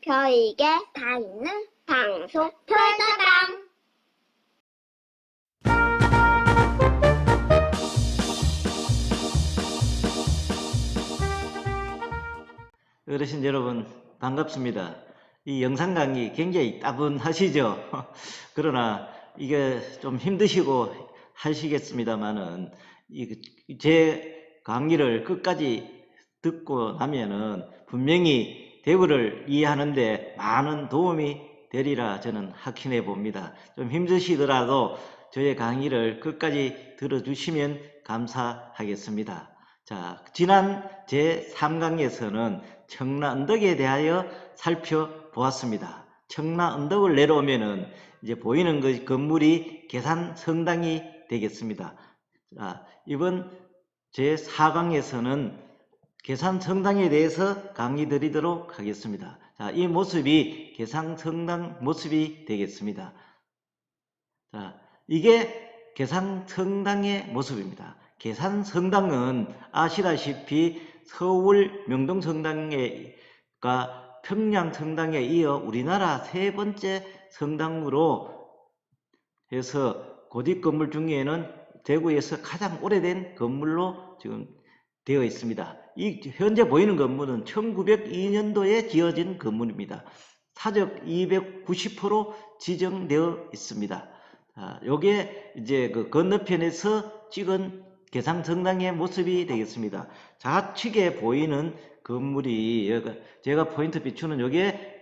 별이게 다 있는 방송 별다방. 어르신 여러분 반갑습니다. 이 영상 강의 굉장히 따분하시죠? 그러나 이게 좀 힘드시고 하시겠습니다만은 제 강의를 끝까지 듣고 나면은 분명히 대구를 이해하는데 많은 도움이 되리라 저는 확신해 봅니다. 좀 힘드시더라도 저의 강의를 끝까지 들어주시면 감사하겠습니다. 자, 지난 제3강에서는 청라언덕에 대하여 살펴보았습니다. 청라언덕을 내려오면은 이제 보이는 그 건물이 계산성당이 되겠습니다. 자, 이번 제4강에서는 계산성당에 대해서 강의 드리도록 하겠습니다. 자, 이 모습이 계산성당 모습이 되겠습니다. 자, 이게 계산성당의 모습입니다. 계산성당은 아시다시피 서울 명동성당과 평양성당에 이어 우리나라 세 번째 성당으로 해서 고딕 건물 중에는 대구에서 가장 오래된 건물로 지금 되어 있습니다. 이 현재 보이는 건물은 1902년도에 지어진 건물입니다. 사적 290호로 지정되어 있습니다. 요게 이제 그 건너편에서 찍은 계산성당의 모습이 되겠습니다. 좌측에 보이는 건물이 제가 포인트 비추는 요게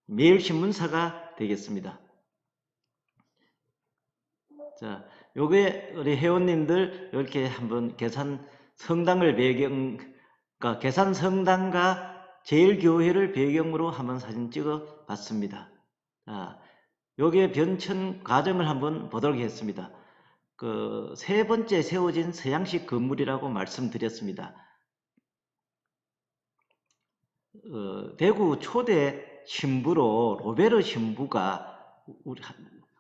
매일신문사가 되겠습니다. 자, 요게 우리 회원님들 이렇게 한번 계산성당을 그러니까 계산성당과 제일교회를 배경으로 한번 사진 찍어 봤습니다. 자, 요게 변천 과정을 한번 보도록 하겠습니다. 그 세 번째 세워진 서양식 건물이라고 말씀드렸습니다. 대구 초대 신부로 로베르 신부가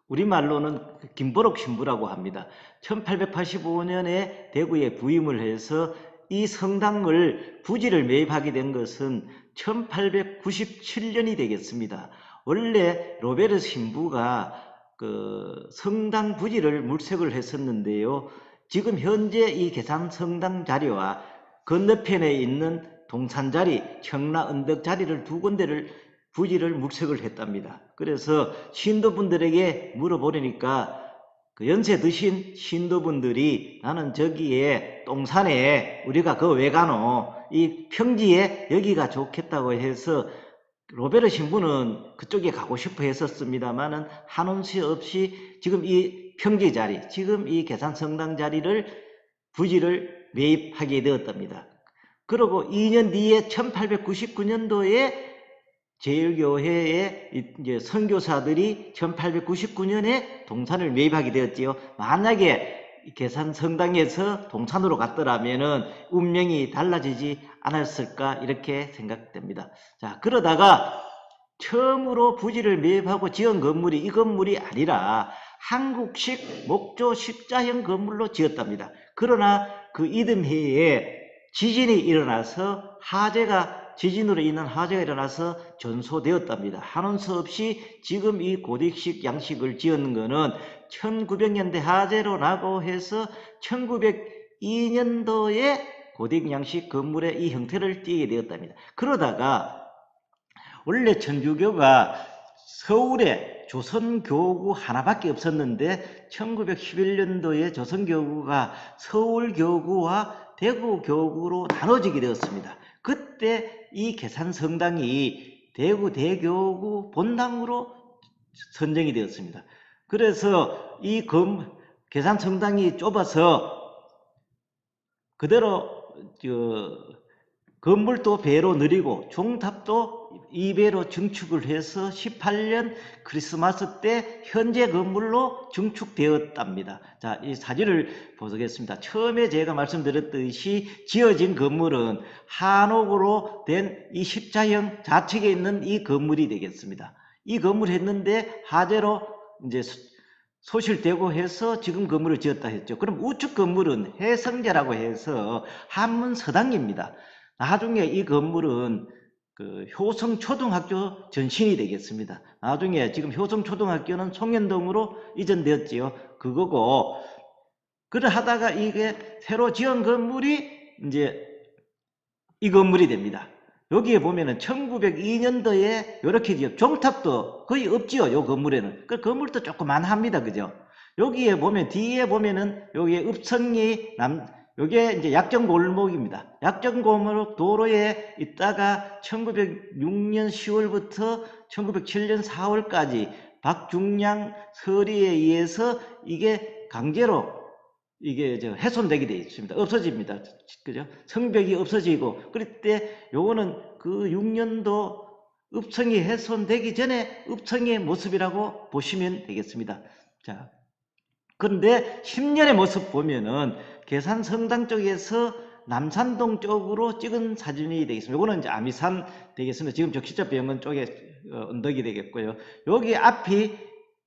우리말로는 김보록 신부라고 합니다. 1885년에 대구에 부임을 해서 이 성당을 부지를 매입하게 된 것은 1897년이 되겠습니다. 원래 로베르 신부가 그 성당 부지를 물색을 했었는데요. 지금 현재 이 계산성당 자리와 건너편에 있는 동산 자리, 청라언덕 자리를 두 군데를 부지를 물색을 했답니다. 그래서 신도분들에게 물어보려니까 그 연세 드신 신도분들이 나는 저기에 똥산에 우리가 그 왜 가노? 이 평지에 여기가 좋겠다고 해서 로베르 신부는 그쪽에 가고 싶어 했었습니다만은 하는 수 없이 지금 이 평지 자리, 지금 이 계산성당 자리를 부지를 매입하게 되었답니다. 그리고 2년 뒤에 1899년도에 제일교회의 이제 선교사들이 1899년에 동산을 매입하게 되었지요. 만약에 계산성당에서 동산으로 갔더라면은 운명이 달라지지 않았을까 이렇게 생각됩니다. 자, 그러다가 처음으로 부지를 매입하고 지은 건물이 이 건물이 아니라 한국식 목조 십자형 건물로 지었답니다. 그러나 그 이듬해에 지진이 일어나서 지진으로 인한 화재가 일어나서 전소되었답니다. 하는 수 없이 지금 이 고딕식 양식을 지은 거는 1900년대 화재로 나고 해서 1902년도에 고딕 양식 건물의 이 형태를 띠게 되었답니다. 그러다가 원래 천주교가 서울에 조선교구 하나밖에 없었는데 1911년도에 조선교구가 서울교구와 대구교구로 나눠지게 되었습니다. 그때 이 계산성당이 대구 대교구 본당으로 선정이 되었습니다. 그래서 이 계산성당이 좁아서 그대로 건물도 배로 느리고 종탑도 2배로 증축을 해서 18년 크리스마스 때 현재 건물로 증축되었답니다. 자, 이 사진을 보겠습니다. 처음에 제가 말씀드렸듯이 지어진 건물은 한옥으로 된 이 십자형 좌측에 있는 이 건물이 되겠습니다. 이 건물 했는데 화재로 이제 소실되고 해서 지금 건물을 지었다 했죠. 그럼 우측 건물은 해성제라고 해서 한문 서당입니다. 나중에 이 건물은 그 효성초등학교 전신이 되겠습니다. 나중에 지금 효성초등학교는 송년동으로 이전되었지요. 그거고, 그래 하다가 이게 새로 지은 건물이 이제 이 건물이 됩니다. 여기에 보면은 1902년도에 이렇게 종탑도 거의 없지요. 요 건물에는. 그 건물도 조그만합니다. 그죠? 여기에 보면 뒤에 보면은 여기에 읍성리 요게 이제 약정골목입니다. 약정골목 도로에 있다가 1906년 10월부터 1907년 4월까지 박중량 서리에 의해서 이게 강제로 이게 훼손되게 되어 있습니다. 없어집니다. 그죠? 성벽이 없어지고, 그럴 때 요거는 그 6년도 읍성이 훼손되기 전에 읍성의 모습이라고 보시면 되겠습니다. 자, 그런데 10년의 모습 보면은 계산성당 쪽에서 남산동 쪽으로 찍은 사진이 되겠습니다. 요거는 이제 아미산 되겠습니다. 지금 적시자병원 쪽에 언덕이 되겠고요. 여기 앞이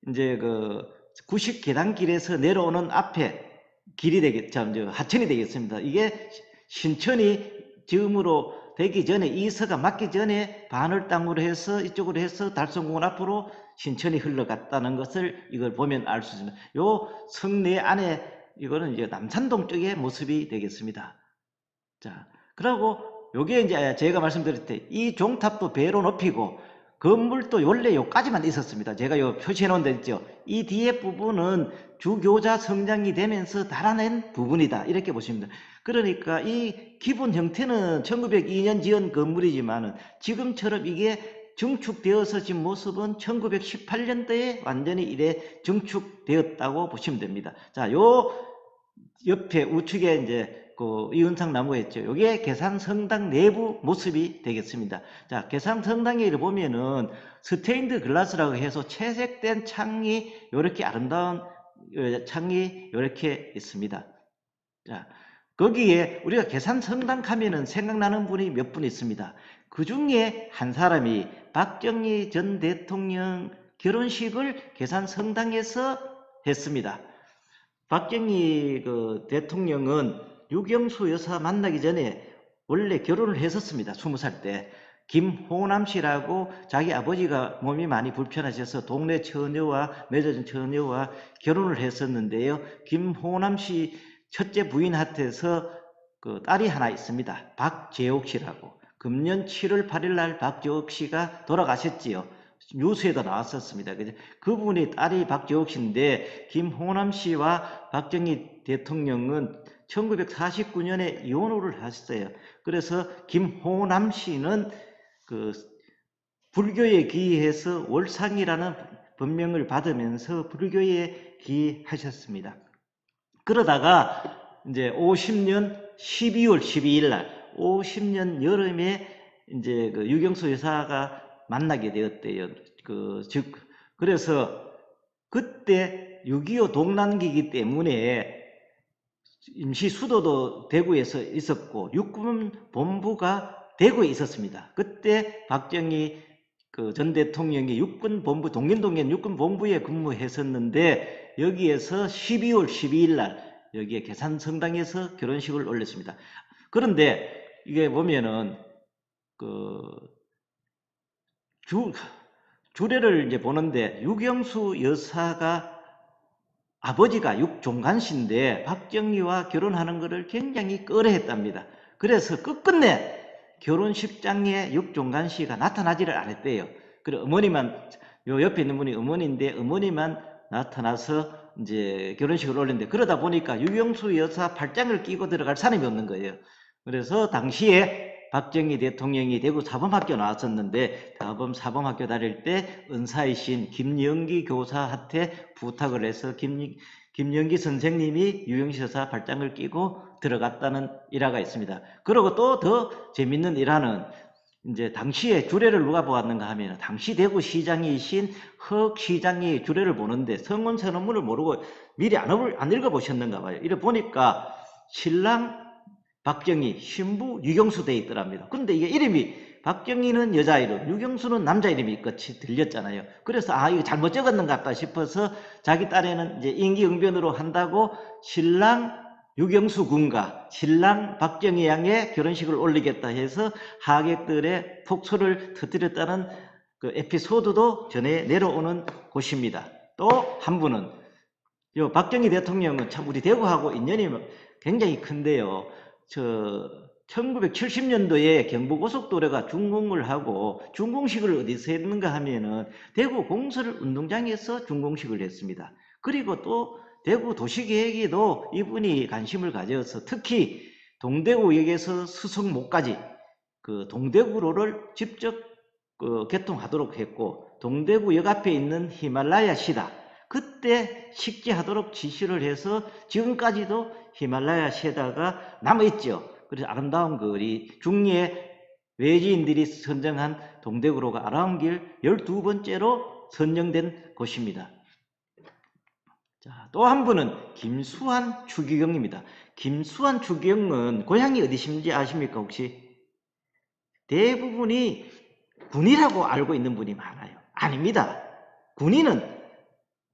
이제 그 90계단길에서 내려오는 앞에 길이 되겠죠. 하천이 되겠습니다. 이게 신천이 지음으로 되기 전에 이서가 맞기 전에 반월 땅으로 해서 이쪽으로 해서 달성공원 앞으로 신천이 흘러갔다는 것을 이걸 보면 알 수 있습니다. 요 성내 안에 이거는 이제 남산동 쪽의 모습이 되겠습니다. 자, 그리고 요게 이제 제가 말씀드릴 때 이 종탑도 배로 높이고 건물도 원래 요까지만 있었습니다. 제가 요 표시해 놓은 데 있죠. 이 뒤에 부분은 주교자 성장이 되면서 달아낸 부분이다. 이렇게 보시면 됩니다. 그러니까 이 기본 형태는 1902년 지은 건물이지만은 지금처럼 이게 증축되어서 진 모습은 1918년도에 완전히 이래 증축되었다고 보시면 됩니다. 자, 요 옆에 우측에 이제 그 이은상 나무가 있죠. 이게 계산성당 내부 모습이 되겠습니다. 자, 계산성당에 보면은 스테인드 글라스라고 해서 채색된 창이 이렇게 아름다운 창이 이렇게 있습니다. 자, 거기에 우리가 계산성당 가면은 생각나는 분이 몇 분 있습니다. 그 중에 한 사람이 박정희 전 대통령 결혼식을 계산성당에서 했습니다. 박정희 그 대통령은 유경수 여사 만나기 전에 원래 결혼을 했었습니다. 20살 때. 김호남 씨라고 자기 아버지가 몸이 많이 불편하셔서 동네 처녀와 맺어진 처녀와 결혼을 했었는데요. 김호남 씨 첫째 부인한테서 그 딸이 하나 있습니다. 박재옥 씨라고. 금년 7월 8일 날 박재옥 씨가 돌아가셨지요. 뉴스에도 나왔었습니다. 그분이 딸이 박재옥 씨인데 김호남 씨와 박정희 대통령은 1949년에 이혼을 하셨어요. 그래서 김호남 씨는 그 불교에 귀의해서 월상이라는 법명을 받으면서 불교에 귀의하셨습니다. 그러다가 이제 50년 12월 12일 날 50년 여름에 이제 그 유경수 여사가 만나게 되었대요. 그래서 그때 6.25 동란기이기 때문에 임시 수도도 대구에서 있었고 육군 본부가 대구에 있었습니다. 그때 박정희 그 전 대통령이 육군 본부 동년동에 육군 본부에 근무했었는데 여기에서 12월 12일 날 여기에 계산성당에서 결혼식을 올렸습니다. 그런데 이게 보면은 그 주례를 이제 보는데 유경수 여사가 아버지가 육종간씨인데 박정희와 결혼하는 것을 굉장히 꺼려했답니다. 그래서 끝끝내 결혼식장에 육종간씨가 나타나지를 않았대요. 그래 어머니만 요 옆에 있는 분이 어머니인데 어머니만 나타나서 이제 결혼식을 올렸는데 그러다 보니까 유경수 여사 팔짱을 끼고 들어갈 사람이 없는 거예요. 그래서 당시에 박정희 대통령이 대구 사범학교 나왔었는데 사범학교 다닐 때 은사이신 김영기 교사한테 부탁을 해서 김영기 선생님이 유경수 여사 발장을 끼고 들어갔다는 일화가 있습니다. 그리고 또 더 재밌는 일화는 이제 당시에 주례를 누가 보았는가 하면 당시 대구시장이신 허 시장이 주례를 보는데 성원선언문을 모르고 미리 안 읽어보셨는가 봐요. 이래 보니까 신랑 박정희, 신부 유경수 돼 있더랍니다. 근데 이게 이름이 박정희는 여자 이름, 유경수는 남자 이름이 끝이 들렸잖아요. 그래서 이거 잘못 적었는 것 같다 싶어서 자기 딸에는 이제 임기응변으로 한다고 신랑 유경수 군과 신랑 박정희 양의 결혼식을 올리겠다 해서 하객들의 폭소를 터뜨렸다는 그 에피소드도 전해 내려오는 곳입니다. 또 한 분은 박정희 대통령은 참 우리 대구하고 인연이 굉장히 큰데요. 1970년도에 경부고속도로가 준공을 하고 준공식을 어디서 했는가 하면은 대구 공설 운동장에서 준공식을 했습니다. 그리고 또 대구 도시계획에도 이분이 관심을 가져서 특히 동대구역에서 수성목까지 그 동대구로를 직접 개통하도록 했고, 동대구역 앞에 있는 히말라야 시다, 그때 식지하도록 지시를 해서 지금까지도 히말라야 시다가 남아있죠. 그래서 아름다운 거리, 중리에 외지인들이 선정한 동대구로가 아름다운 길 12번째로 선정된 곳입니다. 자, 또 한 분은 김수환 추기경입니다. 김수환 추기경은 고향이 어디신지 아십니까 혹시? 대부분이 군이라고 알고 있는 분이 많아요. 아닙니다. 군인은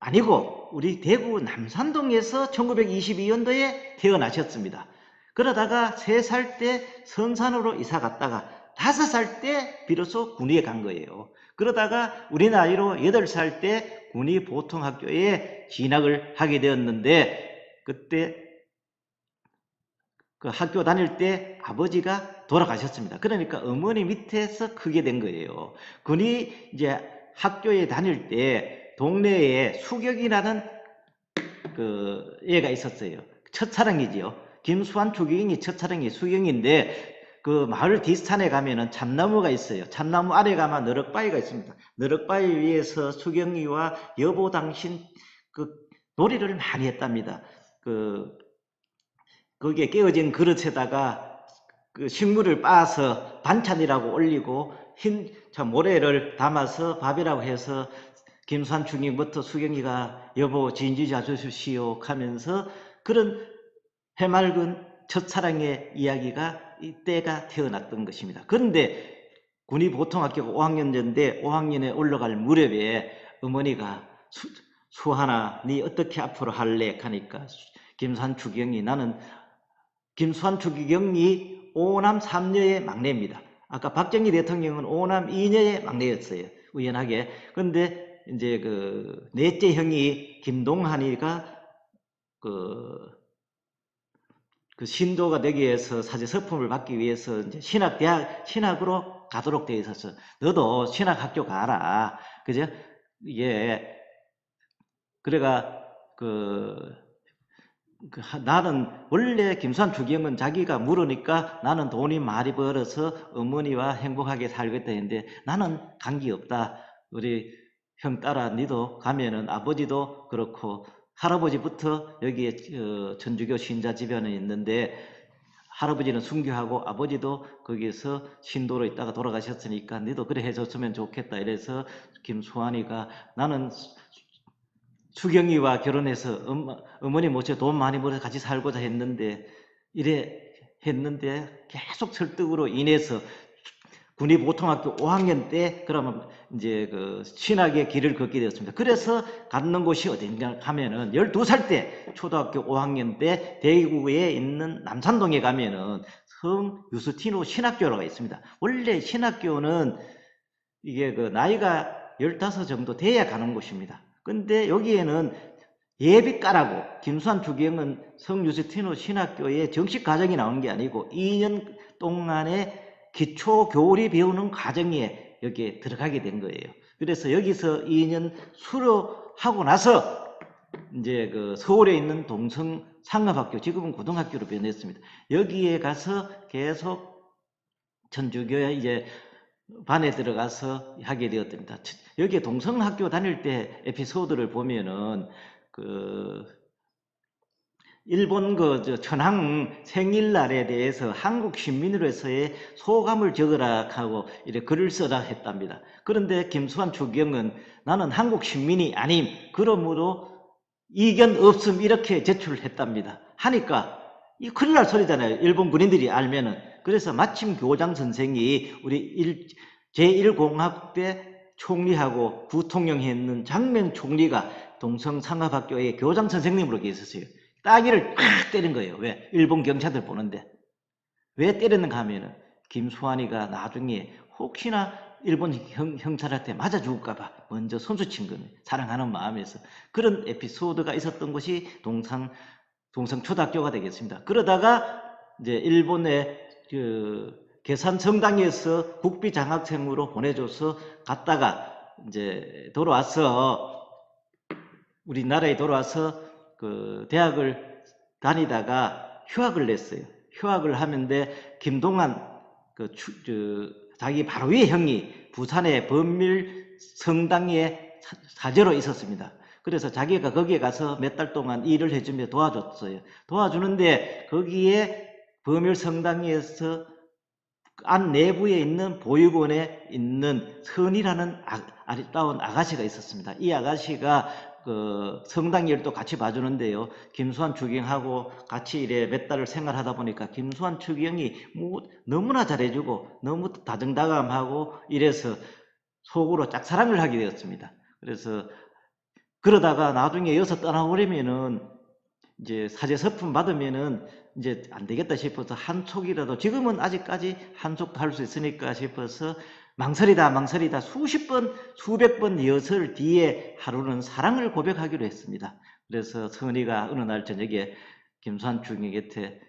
아니고 우리 대구 남산동에서 1922년도에 태어나셨습니다. 그러다가 3살 때 성산으로 이사 갔다가 5살 때 비로소 군위에 간 거예요. 그러다가 우리 나이로 8살 때 군위 보통학교에 진학을 하게 되었는데, 그때 그 학교 다닐 때 아버지가 돌아가셨습니다. 그러니까 어머니 밑에서 크게 된 거예요. 군이 이제 학교에 다닐 때 동네에 수격이라는 그 애가 있었어요. 첫사랑이지요. 김수환 추기경이 첫사랑이 수경인데, 그 마을 뒷산에 가면은 참나무가 있어요. 참나무 아래 가면 너럭바위가 있습니다. 너럭바위 위에서 수경이와 여보 당신 그 놀이를 많이 했답니다. 거기에 깨어진 그릇에다가 그 식물을 빻아서 반찬이라고 올리고 흰 모래를 담아서 밥이라고 해서 김수환 추기경부터 수경이가 여보 진지 잡수시오 하면서 그런 해맑은 첫사랑의 이야기가 이때가 태어났던 것입니다. 그런데 군이 보통학교가 5학년인데 5학년에 올라갈 무렵에 어머니가 수환아 니 어떻게 앞으로 할래? 하니까 김수환 추기경이 나는 김수환 추기경이 5남 3녀의 막내입니다. 아까 박정희 대통령은 5남 2녀의 막내였어요. 우연하게. 근데 이제 그 넷째 형이 김동한이가 그 신도가 되기 위해서 사제 서품을 받기 위해서 이제 신학으로 가도록 되어 있었어. 너도 신학학교 가라. 그죠? 이게 그래가 나는 원래 김수환 추기경은 자기가 물으니까 나는 돈이 많이 벌어서 어머니와 행복하게 살겠다 했는데 나는 관계없다. 우리 형 따라 니도 가면은 아버지도 그렇고 할아버지부터 여기에 천주교 신자 집안에 있는데 할아버지는 순교하고 아버지도 거기에서 신도로 있다가 돌아가셨으니까 니도 그래 해줬으면 좋겠다. 이래서 김수환이가 나는 수경이와 결혼해서 어머니 모셔 돈 많이 벌어서 같이 살고자 했는데 계속 설득으로 인해서 군위 보통학교 5학년 때 그러면 이제 그 신학의 길을 걷게 되었습니다. 그래서 갔는 곳이 어딘가 하면은 12살 때 초등학교 5학년 때 대구에 있는 남산동에 가면은 성 유스티노 신학교라고 있습니다. 원래 신학교는 이게 그 나이가 15 정도 돼야 가는 곳입니다. 근데 여기에는 예비과라고 김수환 추기경은 성 유스티노 신학교에 정식 과정이 나오는 게 아니고 2년 동안의 기초 교리 배우는 과정에 여기에 들어가게 된 거예요. 그래서 여기서 2년 수료하고 나서 이제 그 서울에 있는 동성 상업학교, 지금은 고등학교로 변했습니다. 여기에 가서 계속 천주교의 이제 반에 들어가서 하게 되었답니다. 여기에 동성학교 다닐 때 에피소드를 보면은 일본 천황 생일날에 대해서 한국 신민으로서의 소감을 적으라 하고 이렇게 글을 써라 했답니다. 그런데 김수환 추기경은 나는 한국 신민이 아님, 그러므로 이견 없음 이렇게 제출을 했답니다. 하니까 이 큰일 날 소리잖아요. 일본 군인들이 알면은. 그래서 마침 교장 선생이 우리 제1공화국 때 총리하고 부통령 했는 장명 총리가 동성상업학교의 교장 선생님으로 계셨어요. 따귀를 팍 때린 거예요. 왜? 일본 경찰들 보는데. 왜 때렸는가 하면은 김수환이가 나중에 혹시나 일본 형찰한테 맞아 죽을까봐 먼저 손수 친 거네. 사랑하는 마음에서. 그런 에피소드가 있었던 것이 동성초등학교가 되겠습니다. 그러다가 이제 일본의 계산 성당에서 국비 장학생으로 보내줘서 갔다가 이제 우리나라에 돌아와서 그 대학을 다니다가 휴학을 냈어요. 휴학을 하는데 김동완 자기 바로 위에 형이 부산의 범밀 성당에 사제로 있었습니다. 그래서 자기가 거기에 가서 몇 달 동안 일을 해주며 도와줬어요. 도와주는데 거기에 범밀 성당에서 안 내부에 있는 보육원에 있는 선이라는 아리따운 아가씨가 있었습니다. 이 아가씨가 그 성당 일도 같이 봐주는데요. 김수환 추경하고 같이 이래 몇 달을 생활하다 보니까 김수환 추경이 뭐 너무나 잘해주고 너무 다정다감하고 이래서 속으로 짝사랑을 하게 되었습니다. 그래서 그러다가 나중에 여기서 떠나버리면은 이제 사제 서품 받으면은 이제 안 되겠다 싶어서 한촉이라도 지금은 아직까지 한촉도 할 수 있으니까 싶어서 망설이다 수백 번 리허설 뒤에 하루는 사랑을 고백하기로 했습니다. 그래서 선이가 어느 날 저녁에 김수환 중이 곁에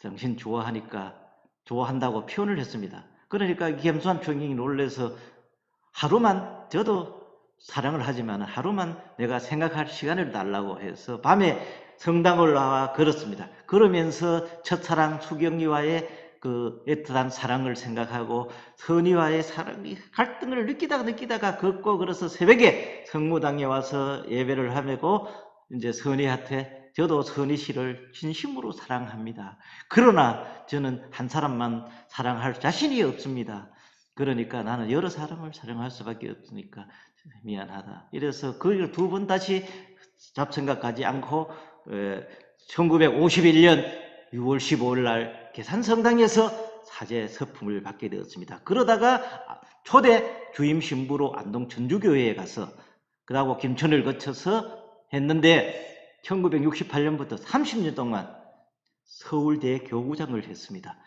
당신 좋아한다고 표현을 했습니다. 그러니까 김수환 중이 놀라서 하루만 저도 사랑을 하지만 하루만 내가 생각할 시간을 달라고 해서 밤에 성당을 나와 걸었습니다. 그러면서 첫사랑 수경이와의 그 애틋한 사랑을 생각하고 선이와의 사랑이 갈등을 느끼다가 걷고 걸어서 새벽에 성무당에 와서 예배를 하고 이제 선이한테 저도 선이 씨를 진심으로 사랑합니다. 그러나 저는 한 사람만 사랑할 자신이 없습니다. 그러니까 나는 여러 사람을 사랑할 수밖에 없으니까 미안하다. 이래서 그 두 번 다시 잡생각하지 않고 1951년 6월 15일 날 계산성당에서 사제 서품을 받게 되었습니다. 그러다가 초대 주임 신부로 안동 전주교회에 가서 그러고 김천을 거쳐서 했는데 1968년부터 30년 동안 서울대 교구장을 했습니다.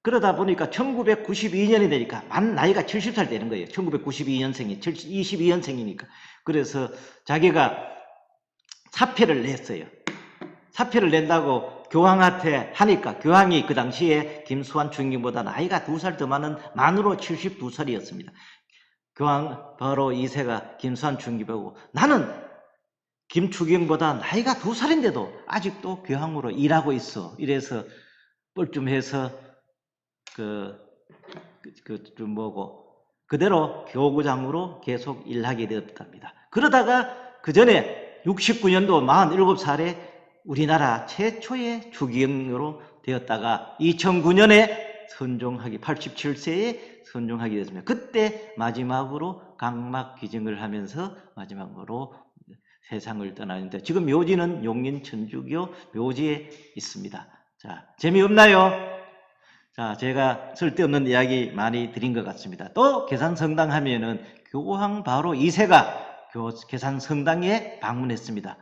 그러다 보니까 1992년이 되니까 만 나이가 70살 되는 거예요. 1992년생이 22년생이니까. 그래서 자기가 사표를 냈어요. 사표를 낸다고 교황한테 하니까 교황이 그 당시에 김수환 중경보다 나이가 2살 더 많은 만으로 72살이었습니다. 교황 바로 2세가 김수환 중경보고 나는 김추경보다 나이가 2살인데도 아직도 교황으로 일하고 있어. 이래서 뻘쭘해서 그대로 교구장으로 계속 일하게 되었답니다. 그러다가 그 전에 69년도 47살에 우리나라 최초의 추기경으로 되었다가 2009년에 선종하기 87세에 선종하게 됐습니다. 그때 마지막으로 각막 기증을 하면서 마지막으로 세상을 떠나는데 지금 묘지는 용인 천주교 묘지에 있습니다. 자, 재미없나요? 자, 제가 쓸데없는 이야기 많이 드린 것 같습니다. 또 계산성당 하면은 교황 바로 2세가 계산성당에 방문했습니다.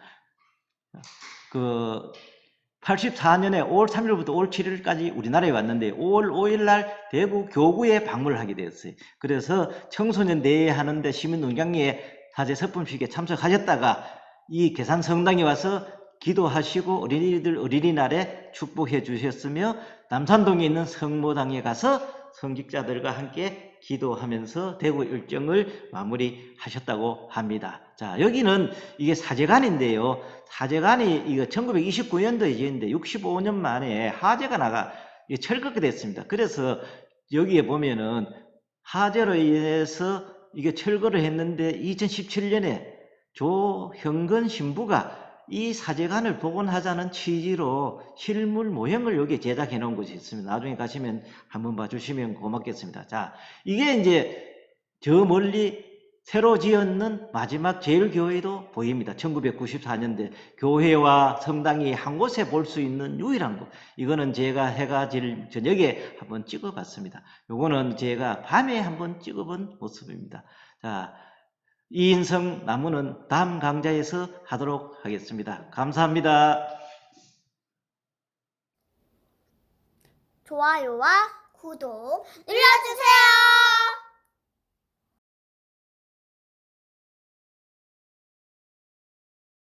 84년에 5월 3일부터 5월 7일까지 우리나라에 왔는데 5월 5일 날 대구 교구에 방문을 하게 되었어요. 그래서 청소년 대회 하는데 시민운동장에 사제 서품식에 참석하셨다가 이 계산성당에 와서 기도하시고 어린이들 어린이날에 축복해 주셨으며 남산동에 있는 성모당에 가서 성직자들과 함께 기도하면서 대구 일정을 마무리하셨다고 합니다. 자, 여기는 이게 사제관인데요. 사제관이 이거 1929년도에 지었는데 65년 만에 하재가 철거가 됐습니다. 그래서 여기에 보면은 하재로 인해서 이게 철거를 했는데 2017년에 조형근 신부가 이 사제관을 복원하자는 취지로 실물 모형을 여기 제작해 놓은 것이 있습니다. 나중에 가시면 한번 봐주시면 고맙겠습니다. 자, 이게 이제 저 멀리 새로 지었는 마지막 제일교회도 보입니다. 1994년대 교회와 성당이 한 곳에 볼 수 있는 유일한 곳. 이거는 제가 해가 질 저녁에 한번 찍어봤습니다. 요거는 제가 밤에 한번 찍어본 모습입니다. 자, 이인성 나무는 다음 강좌에서 하도록 하겠습니다. 감사합니다. 좋아요와 구독 눌러주세요.